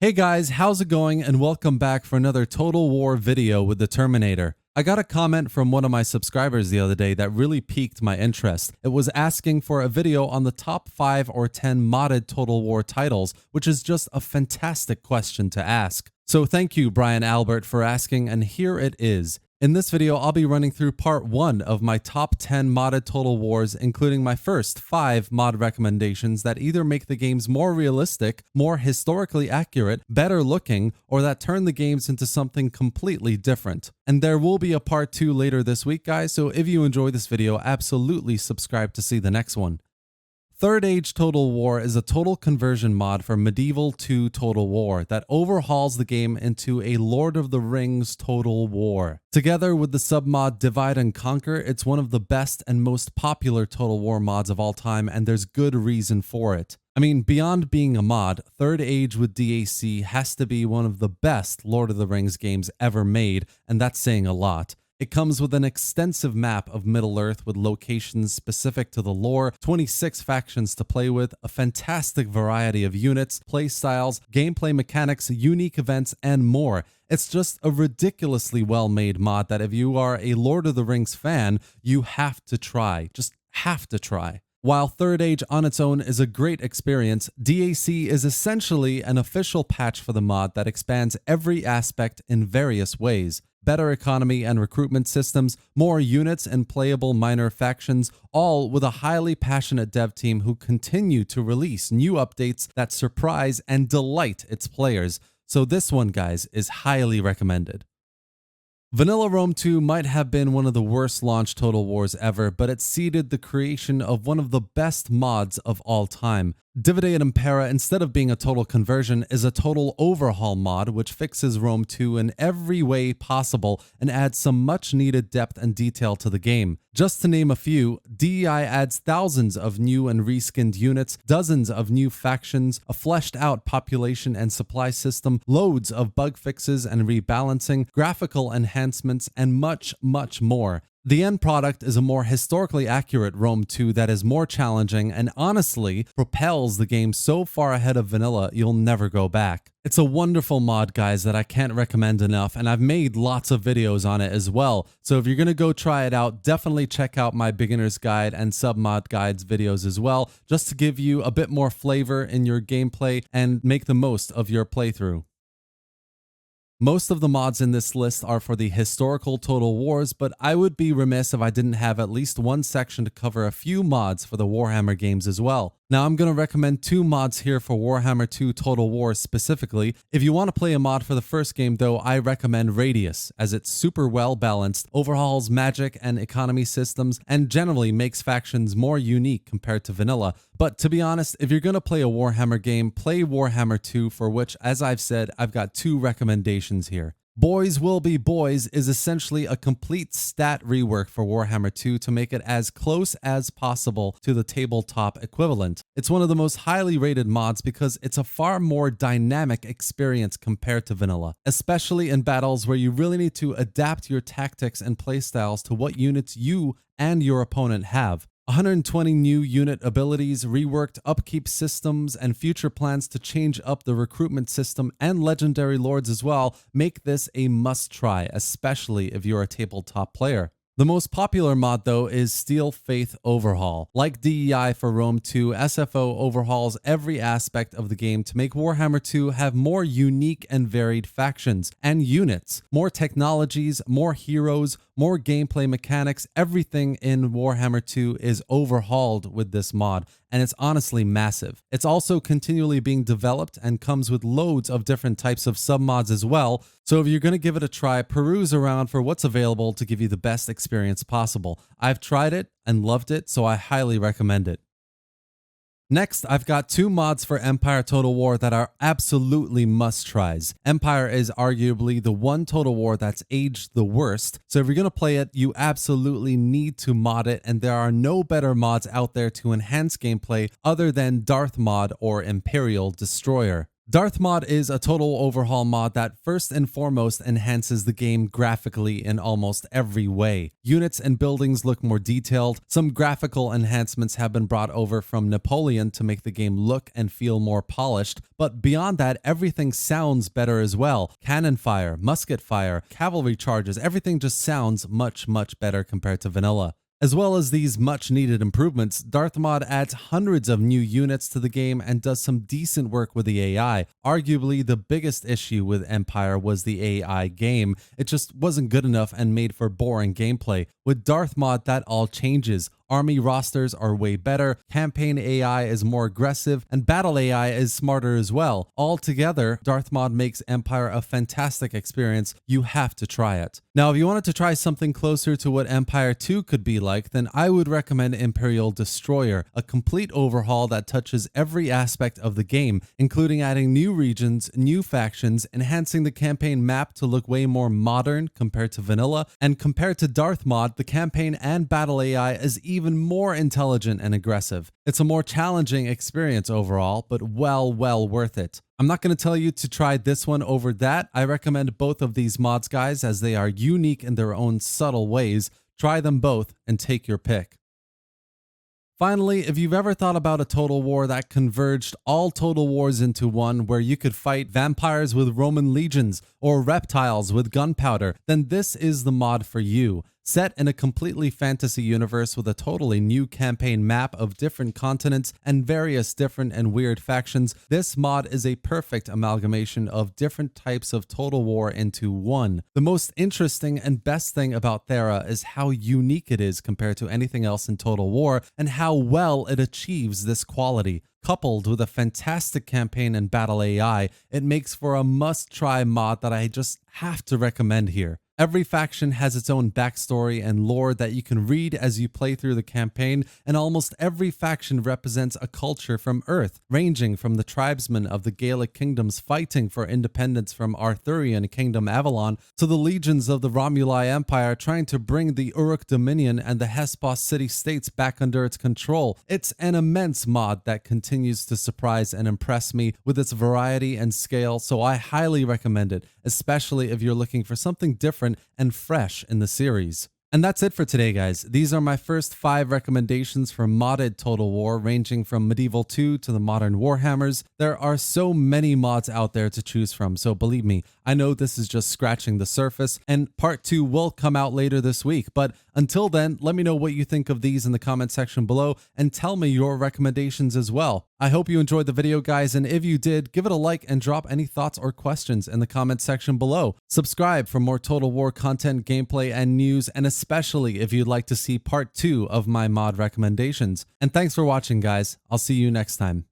Hey guys, how's it going? And welcome back for another Total War video with the Terminator. I got a comment from one of my subscribers the other day that really piqued my interest. It was asking for a video on the top 5 or 10 modded Total War titles, which is just a fantastic question to ask. So thank you, Brian Albert, for asking, and here it is. In this video, I'll be running through part 1 of my top 10 modded Total Wars, including my first 5 mod recommendations that either make the games more realistic, more historically accurate, better looking, or that turn the games into something completely different. And there will be a part 2 later this week, guys, so if you enjoy this video, absolutely subscribe to see the next one. Third Age Total War is a total conversion mod for Medieval 2 Total War that overhauls the game into a Lord of the Rings Total War. Together with the submod Divide and Conquer, it's one of the best and most popular Total War mods of all time, and there's good reason for it. I mean, beyond being a mod, Third Age with DAC has to be one of the best Lord of the Rings games ever made, and that's saying a lot. It comes with an extensive map of Middle-earth with locations specific to the lore, 26 factions to play with, a fantastic variety of units, playstyles, gameplay mechanics, unique events, and more. It's just a ridiculously well-made mod that if you are a Lord of the Rings fan, you have to try. Just have to try. While Third Age on its own is a great experience, DAC is essentially an official patch for the mod that expands every aspect in various ways. Better economy and recruitment systems, more units and playable minor factions, all with a highly passionate dev team who continue to release new updates that surprise and delight its players. So this one, guys, is highly recommended. Vanilla Rome 2 might have been one of the worst launch Total Wars ever, but it seeded the creation of one of the best mods of all time. Divide et Impera, instead of being a total conversion, is a total overhaul mod which fixes Rome 2 in every way possible and adds some much needed depth and detail to the game. Just to name a few, DEI adds thousands of new and reskinned units, dozens of new factions, a fleshed out population and supply system, loads of bug fixes and rebalancing, graphical enhancements, and much, much more. The end product is a more historically accurate Rome 2 that is more challenging and honestly propels the game so far ahead of vanilla you'll never go back. It's a wonderful mod, guys, that I can't recommend enough, and I've made lots of videos on it as well. So if you're going to go try it out, definitely check out my beginner's guide and submod guides videos as well, just to give you a bit more flavor in your gameplay and make the most of your playthrough. Most of the mods in this list are for the historical Total Wars, but I would be remiss if I didn't have at least one section to cover a few mods for the Warhammer games as well. Now I'm going to recommend 2 mods here for Warhammer 2 Total War specifically. If you want to play a mod for the first game though, I recommend Radius, as it's super well balanced, overhauls magic and economy systems, and generally makes factions more unique compared to vanilla. But to be honest, if you're going to play a Warhammer game, play Warhammer 2, for which, as I've said, I've got 2 recommendations here. Boys Will Be Boys is essentially a complete stat rework for Warhammer 2 to make it as close as possible to the tabletop equivalent. It's one of the most highly rated mods because it's a far more dynamic experience compared to vanilla, especially in battles where you really need to adapt your tactics and playstyles to what units you and your opponent have. 120 new unit abilities, reworked upkeep systems, and future plans to change up the recruitment system and legendary lords as well make this a must-try, especially if you're a tabletop player. The most popular mod, though, is Steel Faith Overhaul. Like DEI for Rome 2, SFO overhauls every aspect of the game to make Warhammer 2 have more unique and varied factions and units, more technologies, more heroes, more gameplay mechanics. Everything in Warhammer 2 is overhauled with this mod, and it's honestly massive. It's also continually being developed and comes with loads of different types of submods as well, so if you're going to give it a try, peruse around for what's available to give you the best experience possible. I've tried it and loved it, so I highly recommend it. Next, I've got 2 mods for Empire Total War that are absolutely must-tries. Empire is arguably the one Total War that's aged the worst, so if you're going to play it, you absolutely need to mod it, and there are no better mods out there to enhance gameplay other than Darth Mod or Imperial Destroyer. Darth Mod is a total overhaul mod that first and foremost enhances the game graphically in almost every way. Units and buildings look more detailed. Some graphical enhancements have been brought over from Napoleon to make the game look and feel more polished, but beyond that, everything sounds better as well. Cannon fire, musket fire, cavalry charges, everything just sounds much better compared to vanilla. As well as these much needed improvements, Darth Mod adds hundreds of new units to the game and does some decent work with the AI. Arguably, the biggest issue with Empire was the AI game. It just wasn't good enough and made for boring gameplay. With Darth Mod, that all changes. Army rosters are way better, campaign AI is more aggressive, and battle AI is smarter as well. Altogether, Darth Mod makes Empire a fantastic experience. You have to try it. Now, if you wanted to try something closer to what Empire 2 could be like, then I would recommend Imperial Destroyer, a complete overhaul that touches every aspect of the game, including adding new regions, new factions, enhancing the campaign map to look way more modern compared to vanilla, and compared to Darth Mod, the campaign and battle AI is even more intelligent and aggressive. It's a more challenging experience overall, but well worth it. I'm not going to tell you to try this one over that. I recommend both of these mods, guys, as they are unique in their own subtle ways. Try them both and take your pick. Finally, if you've ever thought about a Total War that converged all Total Wars into one, where you could fight vampires with Roman legions or reptiles with gunpowder, then this is the mod for you. Set in a completely fantasy universe with a totally new campaign map of different continents and various different and weird factions, this mod is a perfect amalgamation of different types of Total War into one. The most interesting and best thing about Thera is how unique it is compared to anything else in Total War and how well it achieves this quality. Coupled with a fantastic campaign and battle AI, it makes for a must-try mod that I just have to recommend here. Every faction has its own backstory and lore that you can read as you play through the campaign, and almost every faction represents a culture from Earth, ranging from the tribesmen of the Gaelic kingdoms fighting for independence from Arthurian Kingdom Avalon, to the legions of the Romuli Empire trying to bring the Uruk Dominion and the Hespeos city-states back under its control. It's an immense mod that continues to surprise and impress me with its variety and scale, so I highly recommend it, especially if you're looking for something different and fresh in the series. And that's it for today, guys. These are my first 5 recommendations for modded Total War, ranging from Medieval 2 to the modern Warhammers. There are so many mods out there to choose from, so believe me, I know this is just scratching the surface, and part 2 will come out later this week. But until then, let me know what you think of these in the comment section below, and tell me your recommendations as well. I hope you enjoyed the video, guys, and if you did, give it a like and drop any thoughts or questions in the comment section below. Subscribe for more Total War content, gameplay, and news, and especially if you'd like to see part 2 of my mod recommendations. And thanks for watching, guys. I'll see you next time.